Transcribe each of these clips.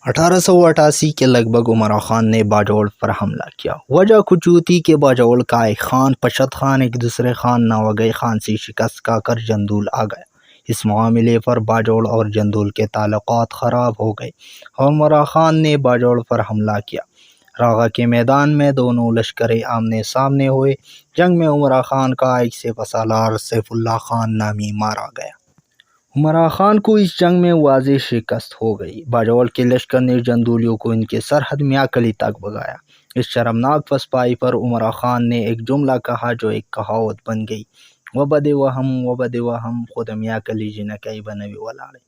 1888 کے لگ بھگ امرا خان نے باجوڑ پر حملہ کیا۔ وجہ کچھ یوں تھی کہ باجوڑ کا ایک خان پشت خان ایک دوسرے خان نوگئی خان سے شکست کھا کر جندول آ گیا۔ اس معاملے پر باجوڑ اور جندول کے تعلقات خراب ہو گئے اور امرا خان نے باجوڑ پر حملہ کیا۔ راغا کے میدان میں دونوں لشکریں آمنے سامنے ہوئے۔ جنگ میں امرا خان کا ایک سپہ سالار سیف اللہ خان نامی مارا گیا۔ امرا خان کو اس جنگ میں واضح شکست ہو گئی۔ باجوڑ کے لشکر نے جندولیوں کو ان کے سرحد میاکلی تک بھگایا۔ اس شرمناک پسپائی پر امرا خان نے ایک جملہ کہا جو ایک کہاوت بن گئی، وبد وہم خود میاکلی جنکئی بنوی ولاڑے،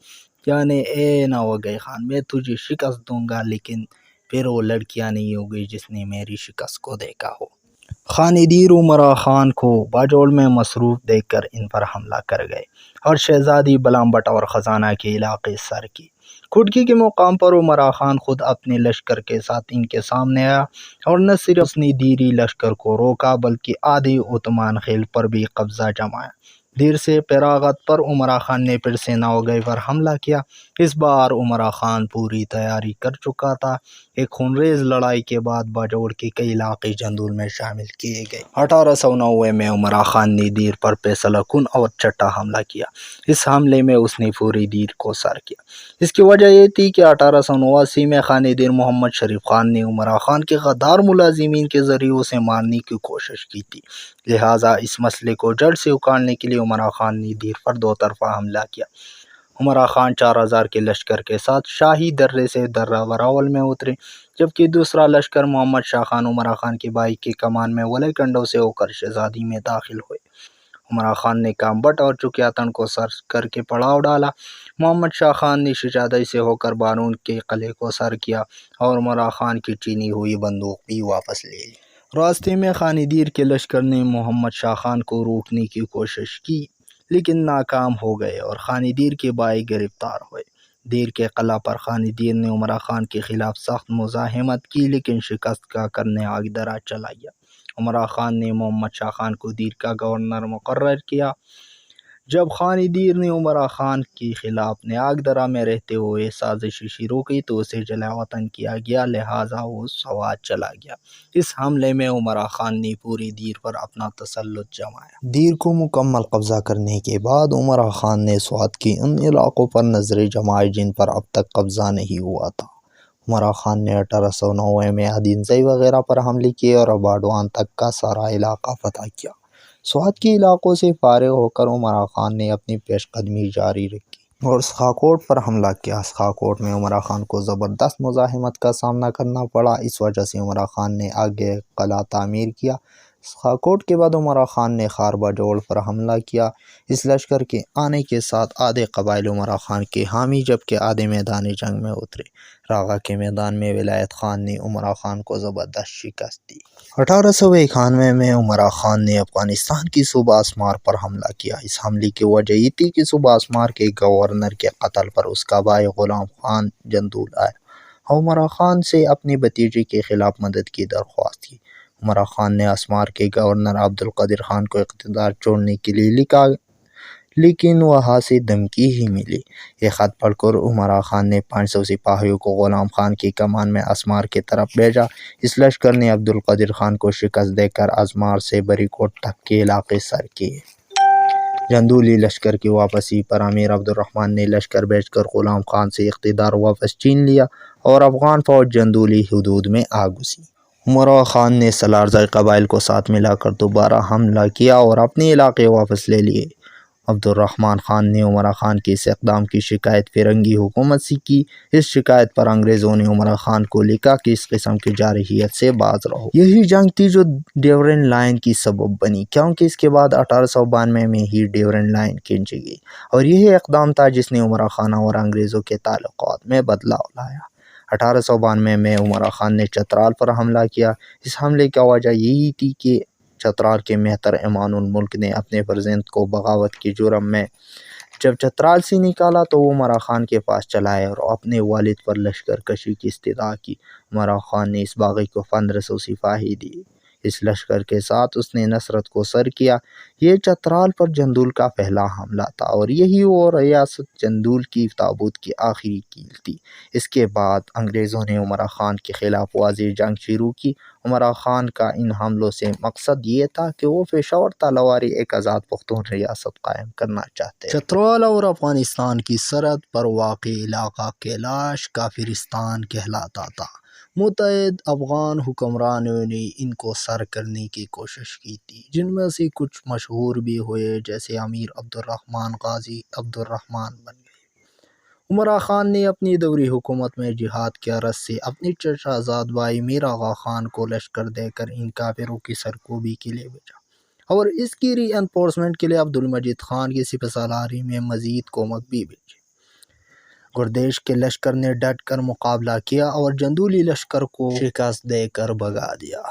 یعنی اے نوگئی خان میں تجھے شکست دوں گا لیکن پھر وہ لڑکیاں نہیں ہوگی جس نے میری شکست کو دیکھا ہو۔ خانی دیر امرا خان کو باجوڑ میں مصروف دیکھ کر ان پر حملہ کر گئے اور شہزادی بلامبٹ اور خزانہ کے علاقے سر کیے۔ کھڑکی کے مقام پر امرا خان خود اپنے لشکر کے ساتھ ان کے سامنے آیا اور نہ صرف اس نے دیری لشکر کو روکا بلکہ آدھی عثمان خیل پر بھی قبضہ جمایا۔ دیر سے فراغت پر امرا خان نے پھر سے نوگئی پر حملہ کیا۔ اس بار امرا خان پوری تیاری کر چکا تھا۔ ایک خونریز لڑائی کے بعد باجوڑ کے کئی علاقے جندول میں شامل کیے گئے۔ 1890 میں امرا خان نے دیر پر فیصلہ کن اور چھٹا حملہ کیا۔ اس حملے میں اس نے پوری دیر کو سر کیا۔ اس کی وجہ یہ تھی کہ 1889 میں خانی دیر محمد شریف خان نے امرا خان کے غدار ملازمین کے ذریعے اسے مارنے کی کوشش کی تھی، لہٰذا اس مسئلے کو جڑ سے اکھاڑنے کے لیے امرا خان نے دیر پر دو طرفہ حملہ کیا۔ امرا خان 4000 کے لشکر کے ساتھ شاہی درے سے درہ وراول میں اترے، جبکہ دوسرا لشکر محمد شاہ خان امرا خان کے بھائی کی کمان میں ولی کنڈوں سے ہو کر شہزادی میں داخل ہوئے۔ امرا خان نے کامبٹ اور چکیاتن کو سر کر کے پڑاؤ ڈالا۔ محمد شاہ خان نے شہزادی سے ہو کر بارون کے قلعے کو سر کیا اور امرا خان کی چینی ہوئی بندوق بھی واپس لے لی۔ راستے میں خانی دیر کے لشکر نے محمد شاہ خان کو روکنے کی کوشش کی لیکن ناکام ہو گئے اور خانی دیر کے بھائی گرفتار ہوئے۔ دیر کے قلعہ پر خانی دیر نے امرا خان کے خلاف سخت مزاحمت کی لیکن شکست کھا کر نیاگدرا چلا گیا۔ امرا خان نے محمد شاہ خان کو دیر کا گورنر مقرر کیا۔ جب خانی دیر نے امرا خان کے خلاف نیاگدرا میں رہتے ہوئے سازش شروع کی تو اسے جلا وطن کیا گیا، لہٰذا وہ سوات چلا گیا۔ اس حملے میں امرا خان نے پوری دیر پر اپنا تسلط جمایا۔ دیر کو مکمل قبضہ کرنے کے بعد امرا خان نے سوات کے ان علاقوں پر نظریں جمائی جن پر اب تک قبضہ نہیں ہوا تھا۔ امرا خان نے 1890 میں ادینزئی وغیرہ پر حملے کیے اور باڈوان تک کا سارا علاقہ فتح کیا۔ سوات کے علاقوں سے فارغ ہو کر امرا خان نے اپنی پیش قدمی جاری رکھی اور سکھاکوٹ پر حملہ کیا۔ سکھاکوٹ میں امرا خان کو زبردست مزاحمت کا سامنا کرنا پڑا، اس وجہ سے امرا خان نے آگے قلعہ تعمیر کیا۔ سکھاکوٹ کے بعد امرا خان نے خار باجوڑ پر حملہ کیا۔ اس لشکر کے آنے کے ساتھ آدھے قبائل امرا خان کے حامی جبکہ آدھے میدان جنگ میں اترے۔ راغا کے میدان میں ولایت خان نے امرا خان کو زبردست شکست دی۔ 1891 میں امرا خان نے افغانستان کی صوبہ اسمار پر حملہ کیا۔ اس حملے کی وجہ یہ تھی کہ صوبہ اسمار کے گورنر کے قتل پر اس کا بھائی غلام خان جندول آیا اور امرا خان سے اپنے بھتیجے کے خلاف مدد کی درخواست کی۔ امرا خان نے اسمار کے گورنر عبدالقادر خان کو اقتدار چھوڑنے کے لیے لکھا لیکن وہاں سے دھمکی ہی ملی۔ یہ خط پڑھ کر امرا خان نے 500 سپاہیوں کو غلام خان کی کمان میں اسمار کی طرف بھیجا۔ اس لشکر نے عبدالقادر خان کو شکست دے کر اسمار سے بری کوٹ تک کے علاقے سر کیے۔ جندولی لشکر کی واپسی پر امیر عبدالرحمن نے لشکر بھیج کر غلام خان سے اقتدار واپس چھین لیا اور افغان فوج جندولی حدود میں آ گھسی۔ امرا خان نے سالارزئی قبائل کو ساتھ ملا کر دوبارہ حملہ کیا اور اپنے علاقے واپس لے لیے۔ عبدالرحمن خان نے امرا خان کے اس اقدام کی شکایت فرنگی حکومت سے کی۔ اس شکایت پر انگریزوں نے امرا خان کو لکھا کہ اس قسم کی جارحیت سے باز رہو۔ یہی جنگ تھی جو ڈیورنڈ لائن کی سبب بنی، کیونکہ اس کے بعد 1892 میں ہی ڈیورنڈ لائن کھینچی گئی اور یہی اقدام تھا جس نے امرا خان اور انگریزوں کے تعلقات میں بدلاؤ لایا۔ 1892 میں امرا خان نے چترال پر حملہ کیا۔ اس حملے کی وجہ یہی تھی کہ چترال کے مہتر امان الملک نے اپنے فرزند کو بغاوت کے جرم میں جب چترال سے نکالا تو وہ امرا خان کے پاس چلا آئے اور اپنے والد پر لشکر کشی کی استدعا کی۔ امرا خان نے اس باغی کو 1500 سپاہی دیے۔ اس لشکر کے ساتھ اس نے نصرت کو سر کیا۔ یہ چترال پر جندول کا پہلا حملہ تھا اور یہی وہ ریاست جندول کی تابوت کی آخری کیل تھی۔ اس کے بعد انگریزوں نے عمرا خان کے خلاف واضح جنگ شروع کی۔ عمرا خان کا ان حملوں سے مقصد یہ تھا کہ وہ پشاور تلواری ایک آزاد پختون ریاست قائم کرنا چاہتے تھے۔ چترال اور افغانستان کی سرحد پر واقع علاقہ کیلاش کافرستان کہلاتا تھا۔ متعدد افغان حکمرانوں نے ان کو سر کرنے کی کوشش کی تھی، جن میں سے کچھ مشہور بھی ہوئے، جیسے امیر عبدالرحمن غازی عبد الرحمن بن گئے۔ عمرا خان نے اپنی دوری حکومت میں جہاد کی غرض سے اپنے چچا زاد بھائی میر آغا خان کو لشکر دے کر ان کافروں کی سرکوبی کے لیے بھیجا اور اس کی ری انفورسمنٹ کے لیے عبدالمجید خان کی سپہ سالاری میں مزید کومک بھی بھیجی۔ گردیش کے لشکر نے ڈٹ کر مقابلہ کیا اور جندولی لشکر کو شکست دے کر بھگا دیا۔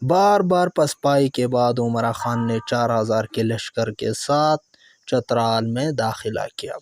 بار بار پسپائی کے بعد عمرا خان نے 4000 کے لشکر کے ساتھ چترال میں داخلہ کیا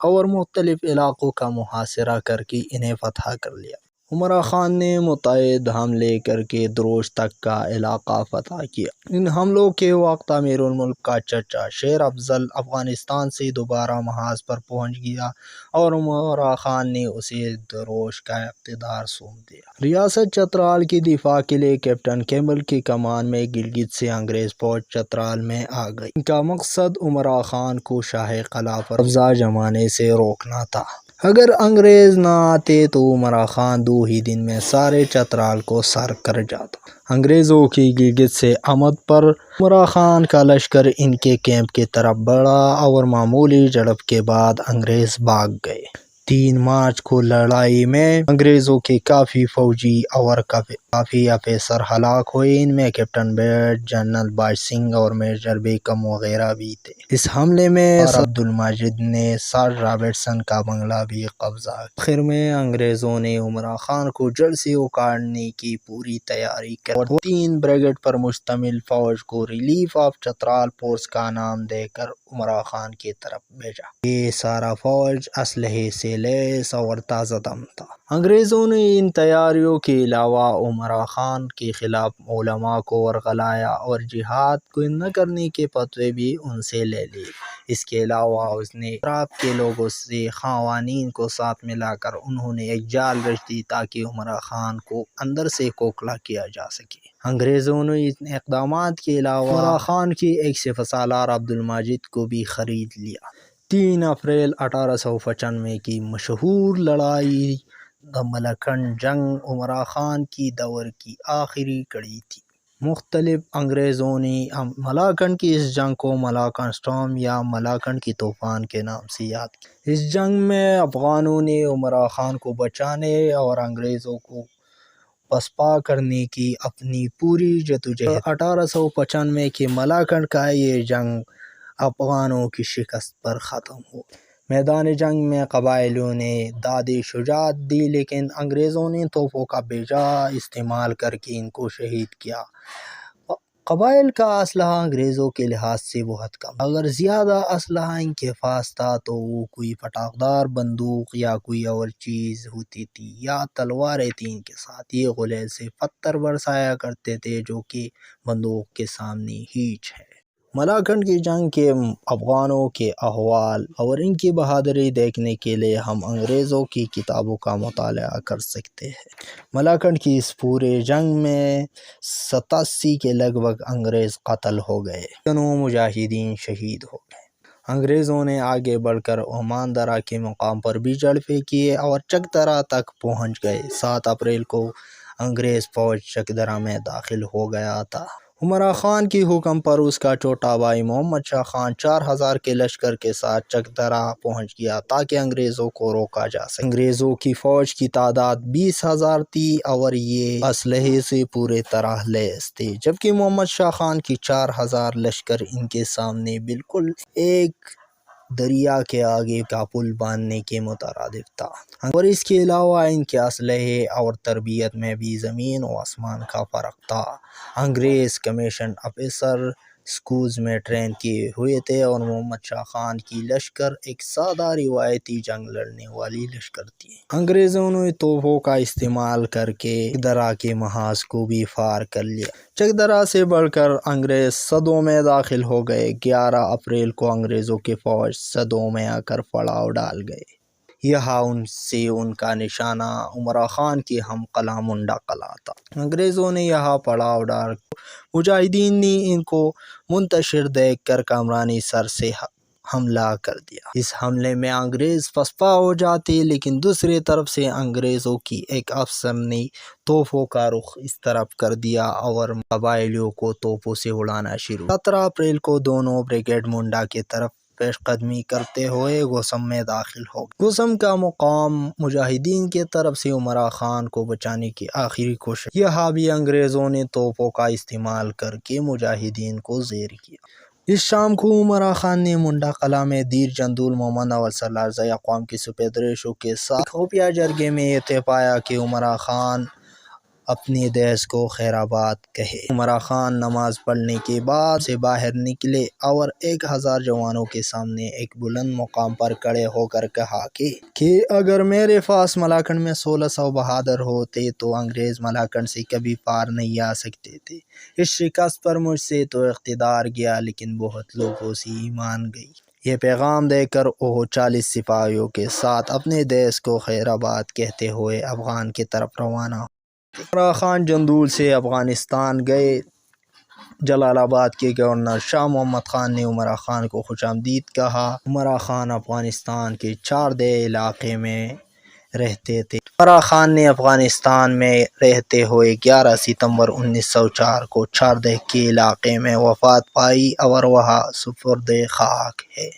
اور مختلف علاقوں کا محاصرہ کر کے انہیں فتح کر لیا۔ عمرا خان نے متعدد حملے کر کے دروش تک کا علاقہ فتح کیا۔ ان حملوں کے وقت امیر الملک کا چچا شیر افضل افغانستان سے دوبارہ محاذ پر پہنچ گیا اور عمرا خان نے اسے دروش کا اقتدار سونپ دیا۔ ریاست چترال کی دفاع کے لیے کیپٹن کیمبل کی کمان میں گلگت سے انگریز فوج چترال میں آ گئی۔ ان کا مقصد عمرا خان کو شاہ قلعہ پر قبضہ جمانے سے روکنا تھا۔ اگر انگریز نہ آتے تو عمرا خان 2 ہی دن میں سارے چترال کو سر کر جاتا۔ انگریزوں کی گلگت سے آمد پر عمرا خان کا لشکر ان کے کیمپ کی طرف بڑھا اور معمولی جھڑپ کے بعد انگریز بھاگ گئے۔ 3 مارچ کو لڑائی میں انگریزوں کے کافی فوجی اور کافی افسر ہلاک ہوئے۔ ان میں کیپٹن بیڈ، جنرل باج سنگھ اور میجر بیکم وغیرہ بھی تھے۔ اس حملے میں سر عبدالمجید نے سر رابرٹسن کا بنگلہ بھی قبضہ کیا۔ آخر میں انگریزوں نے عمرا خان کو جڑ سے اکھاڑنے کی پوری تیاری کی اور 3 بریگیڈ پر مشتمل فوج کو ریلیف آف چترال فورس کا نام دے کر عمرا خان کی طرف بھیجا۔ یہ سارا فوج اسلحے سے لیس اور تازہ دم تھا۔ انگریزوں نے ان تیاریوں کے علاوہ عمرا خان کے خلاف علماء کو ورغلایا اور جہاد کو نہ کرنے کے فتوے بھی ان سے لے لیے۔ اس کے علاوہ اس نے اطراف کے لوگوں سے قوانین کو ساتھ ملا کر انہوں نے ایک جال رچ دی تاکہ عمرا خان کو اندر سے کھوکھلا کیا جا سکے۔ انگریزوں نے ان اقدامات کے علاوہ عمرا خان کی ایک سپہ سالار عبدالمجید کو بھی خرید لیا۔ 3 اپریل 1895 کی مشہور لڑائی ملاکنڈ جنگ عمرا خان کی دور کی آخری کڑی تھی۔ مختلف انگریزوں نے ملاکنڈ کی اس جنگ کو ملاکنڈ سٹارم یا ملاکنڈ کی طوفان کے نام سے یاد کیا۔ اس جنگ میں افغانوں نے عمرا خان کو بچانے اور انگریزوں کو پسپا کرنے کی اپنی پوری جدوجہد 1895 کی ملاکنڈ کا یہ جنگ افغانوں کی شکست پر ختم ہوا۔ میدان جنگ میں قبائلیوں نے دادِ شجاعت دی لیکن انگریزوں نے توپوں کا بے جا استعمال کر کے ان کو شہید کیا۔ قبائل کا اسلحہ انگریزوں کے لحاظ سے بہت کم تھا۔ اگر زیادہ اسلحہ ان کے پاس تھا تو وہ کوئی پٹاخ دار بندوق یا کوئی اور چیز ہوتی تھی یا تلواریں تھیں ان کے ساتھ۔ یہ غلیظ سے پتھر برسایا کرتے تھے جو کہ بندوق کے سامنے ہیچ ہے۔ ملاکنڈ کی جنگ کے افغانوں کے احوال اور ان کی بہادری دیکھنے کے لیے ہم انگریزوں کی کتابوں کا مطالعہ کر سکتے ہیں۔ ملاکنڈ کی اس پورے جنگ میں 87 کے لگ بھگ انگریز قتل ہو گئے۔ درجنوں مجاہدین شہید ہو گئے۔ انگریزوں نے آگے بڑھ کر عمان درہ کے مقام پر بھی جھڑپیں کیے اور چک درہ تک پہنچ گئے۔ 7 اپریل کو انگریز فوج چک درہ میں داخل ہو گیا تھا۔ عمرا خان کی حکم پر اس کا چھوٹا بھائی محمد شاہ خان 4000 کے لشکر کے ساتھ چک درہ پہنچ گیا تاکہ انگریزوں کو روکا جا سکے۔ انگریزوں کی فوج کی تعداد 20,000 تھی اور یہ اسلحے سے پوری طرح لیس تھے، جبکہ محمد شاہ خان کی 4000 لشکر ان کے سامنے بالکل ایک دریا کے آگے کا پل باندھنے کے مترادف تھا، اور اس کے علاوہ ان کے اسلحے اور تربیت میں بھی زمین و آسمان کا فرق تھا۔ انگریز کمیشن افسر اسکولز میں ٹرین کیے ہوئے تھے اور محمد شاہ خان کی لشکر ایک سادہ روایتی جنگ لڑنے والی لشکر تھی۔ انگریزوں نے توپوں کا استعمال کر کے چکدرا کے محاذ کو بھی پار کر لیا۔ چکدرا سے بڑھ کر انگریز سدوں میں داخل ہو گئے۔ 11 اپریل کو انگریزوں کی فوج سدوں میں آ کر پڑاؤ ڈال گئے۔ یہاں ان کا نشانہ عمرا خان کی ہم قلعہ منڈا قلعہ تھا۔ انگریزوں نے یہاں پڑاؤ ڈال مجاہدین نے ان کو منتشر دیکھ کر کامرانی سر سے حملہ کر دیا۔ اس حملے میں انگریز پسپا ہو جاتے، لیکن دوسری طرف سے انگریزوں کی ایک افسر نے توپوں کا رخ اس طرف کر دیا اور قبائلیوں کو توپوں سے اڑانا شروع۔ 17 اپریل کو دونوں بریگیڈ منڈا کی طرف پیش قدمی کرتے ہوئے گوسم میں داخل ہو گئے۔ گوسم کا مقام مجاہدین کی طرف سے عمرا خان کو بچانے کی آخری کوشش۔ یہاں بھی انگریزوں نے توپوں کا استعمال کر کے مجاہدین کو زیر کیا۔ اس شام کو عمرا خان نے منڈا قلعہ میں دیر جندول محمد اول سالار اقوام کی سپید ریشوں کے ساتھ خفیہ جرگے میں یہ طے پایا کہ عمرا خان اپنی دیس کو خیر آباد کہے۔ عمرا خان نماز پڑھنے کے بعد سے باہر نکلے اور 1000 جوانوں کے سامنے ایک بلند مقام پر کھڑے ہو کر کہا کہ اگر میرے پاس ملاکنڈ میں 1600 بہادر ہوتے تو انگریز ملاکنڈ سے کبھی پار نہیں آ سکتے تھے۔ اس شکست پر مجھ سے تو اقتدار گیا، لیکن بہت لوگوں سے ایمان گئی۔ یہ پیغام دے کر وہ 40 سپاہیوں کے ساتھ اپنے دیس کو خیر آباد کہتے ہوئے افغان کی طرف روانہ ہوئے۔ عمرا خان جندول سے افغانستان گئے۔ جلال آباد کے گورنر شاہ محمد خان نے عمرا خان کو خوش آمدید کہا۔ عمرا خان افغانستان کے چاردہ علاقے میں رہتے تھے۔ عمرا خان نے افغانستان میں رہتے ہوئے 11 ستمبر 1904 کو چاردہ کے علاقے میں وفات پائی اور وہاں سپرد خاک ہے۔